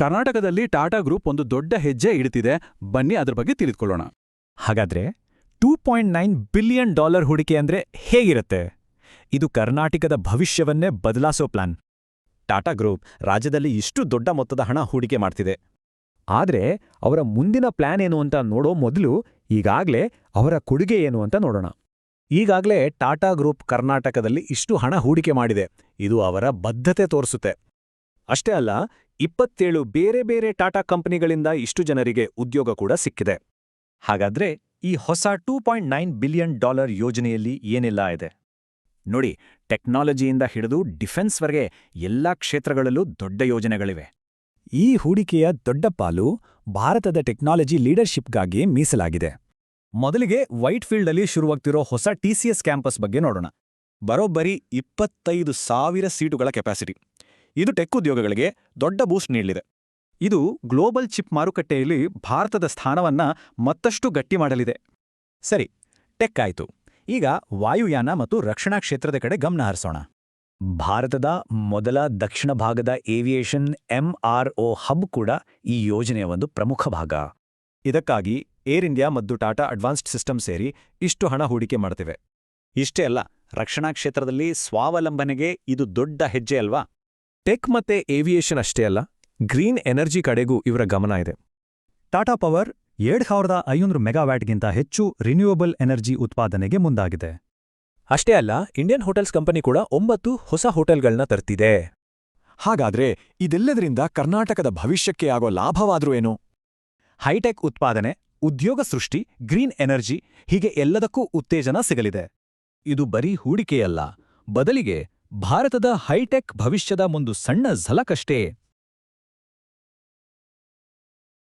ಕರ್ನಾಟಕದಲ್ಲಿ ಟಾಟಾ ಗ್ರೂಪ್ ಒಂದು ದೊಡ್ಡ ಹೆಜ್ಜೆ ಇಡುತ್ತಿದೆ. ಬನ್ನಿ ಅದ್ರ ಬಗ್ಗೆ ತಿಳಿದುಕೊಳ್ಳೋಣ. ಹಾಗಾದ್ರೆ $2.9 ಬಿಲಿಯನ್ ಹೂಡಿಕೆ ಅಂದ್ರೆ ಹೇಗಿರುತ್ತೆ? ಇದು ಕರ್ನಾಟಕದ ಭವಿಷ್ಯವನ್ನೇ ಬದಲಾಸೋ ಪ್ಲಾನ್. ಟಾಟಾ ಗ್ರೂಪ್ ರಾಜ್ಯದಲ್ಲಿ ಇಷ್ಟು ದೊಡ್ಡ ಮೊತ್ತದ ಹಣ ಹೂಡಿಕೆ ಮಾಡ್ತಿದೆ. ಆದ್ರೆ ಅವರ ಮುಂದಿನ ಪ್ಲಾನ್ ಏನು ಅಂತ ನೋಡೋ ಮೊದಲು ಈಗಾಗ್ಲೇ ಅವರ ಕೊಡುಗೆ ಏನು ಅಂತ ನೋಡೋಣ. ಈಗಾಗಲೇ ಟಾಟಾ ಗ್ರೂಪ್ ಕರ್ನಾಟಕದಲ್ಲಿ ಇಷ್ಟು ಹಣ ಹೂಡಿಕೆ ಮಾಡಿದೆ. ಇದು ಅವರ ಬದ್ಧತೆ ತೋರಿಸುತ್ತೆ. ಅಷ್ಟೇ ಅಲ್ಲ, 27 ಬೇರೆ ಬೇರೆ ಟಾಟಾ ಕಂಪನಿಗಳಿಂದ ಇಷ್ಟು ಜನರಿಗೆ ಉದ್ಯೋಗ ಕೂಡ ಸಿಕ್ಕಿದೆ. ಹಾಗಾದ್ರೆ ಈ ಹೊಸ $2.9 ಬಿಲಿಯನ್ ಯೋಜನೆಯಲ್ಲಿ ಏನೆಲ್ಲ ಇದೆ ನೋಡಿ. ಟೆಕ್ನಾಲಜಿಯಿಂದ ಹಿಡಿದು ಡಿಫೆನ್ಸ್ವರೆಗೆ ಎಲ್ಲಾ ಕ್ಷೇತ್ರಗಳಲ್ಲೂ ದೊಡ್ಡ ಯೋಜನೆಗಳಿವೆ. ಈ ಹೂಡಿಕೆಯ ದೊಡ್ಡ ಪಾಲು ಭಾರತದ ಟೆಕ್ನಾಲಜಿ ಲೀಡರ್ಶಿಪ್ಗಾಗಿ ಮೀಸಲಾಗಿದೆ. ಮೊದಲಿಗೆ ವೈಟ್ಫೀಲ್ಡಲ್ಲಿ ಶುರುವಾಗ್ತಿರೋ ಹೊಸ ಟಿಸಿಎಸ್ ಕ್ಯಾಂಪಸ್ ಬಗ್ಗೆ ನೋಡೋಣ. ಬರೋಬ್ಬರಿ 25,000 ಸೀಟುಗಳ ಕೆಪಾಸಿಟಿ. ಇದು ಟೆಕ್ ಉದ್ಯೋಗಗಳಿಗೆ ದೊಡ್ಡ ಬೂಸ್ಟ್ ನೀಡಲಿದೆ. ಇದು ಗ್ಲೋಬಲ್ ಚಿಪ್ ಮಾರುಕಟ್ಟೆಯಲ್ಲಿ ಭಾರತದ ಸ್ಥಾನವನ್ನ ಮತ್ತಷ್ಟು ಗಟ್ಟಿ ಮಾಡಲಿದೆ. ಸರಿ, ಟೆಕ್ ಆಯ್ತು. ಈಗ ವಾಯುಯಾನ ಮತ್ತು ರಕ್ಷಣಾ ಕ್ಷೇತ್ರದ ಕಡೆ ಗಮನ ಹರಿಸೋಣ. ಭಾರತದ ಮೊದಲ ದಕ್ಷಿಣ ಭಾಗದ ಏವಿಯೇಷನ್ MRO ಹಬ್ ಕೂಡ ಈ ಯೋಜನೆಯ ಒಂದು ಪ್ರಮುಖ ಭಾಗ. ಇದಕ್ಕಾಗಿ ಏರ್ ಇಂಡಿಯಾ ಮತ್ತು ಟಾಟಾ ಅಡ್ವಾನ್ಸ್ಡ್ ಸಿಸ್ಟಮ್ ಸೇರಿ ಇಷ್ಟು ಹಣ ಹೂಡಿಕೆ ಮಾಡ್ತಿವೆ. ಇಷ್ಟೇ ಅಲ್ಲ, ರಕ್ಷಣಾ ಕ್ಷೇತ್ರದಲ್ಲಿ ಸ್ವಾವಲಂಬನೆಗೆ ಇದು ದೊಡ್ಡ ಹೆಜ್ಜೆ ಅಲ್ವಾ? ಟೆಕ್ ಮತ್ತೆ ಏವಿಯೇಷನ್ ಅಷ್ಟೇ ಅಲ್ಲ, ಗ್ರೀನ್ ಎನರ್ಜಿ ಕಡೆಗೂ ಇವರ ಗಮನ ಇದೆ. ಟಾಟಾ ಪವರ್ 7500 ಮೆಗಾವ್ಯಾಟ್ಗಿಂತ ಹೆಚ್ಚು ರಿನ್ಯೂಯಬಲ್ ಎನರ್ಜಿ ಉತ್ಪಾದನೆಗೆ ಮುಂದಾಗಿದೆ. ಅಷ್ಟೇ ಅಲ್ಲ, ಇಂಡಿಯನ್ ಹೋಟೆಲ್ಸ್ ಕಂಪನಿ ಕೂಡ 9 ಹೊಸ ಹೋಟೆಲ್ಗಳನ್ನ ತರ್ತಿದೆ. ಹಾಗಾದ್ರೆ ಇದೆಲ್ಲದರಿಂದ ಕರ್ನಾಟಕದ ಭವಿಷ್ಯಕ್ಕೆ ಆಗೋ ಲಾಭವಾದ್ರೂ ಏನು? ಹೈಟೆಕ್ ಉತ್ಪಾದನೆ, ಉದ್ಯೋಗ ಸೃಷ್ಟಿ, ಗ್ರೀನ್ ಎನರ್ಜಿ, ಹೀಗೆ ಎಲ್ಲದಕ್ಕೂ ಉತ್ತೇಜನ ಸಿಗಲಿದೆ. ಇದು ಬರೀ ಹೂಡಿಕೆಯಲ್ಲ, ಬದಲಿಗೆ ಭಾರತದ ಹೈಟೆಕ್ ಭವಿಷ್ಯದ ಒಂದು ಸಣ್ಣ ಝಲಕಷ್ಟೇ.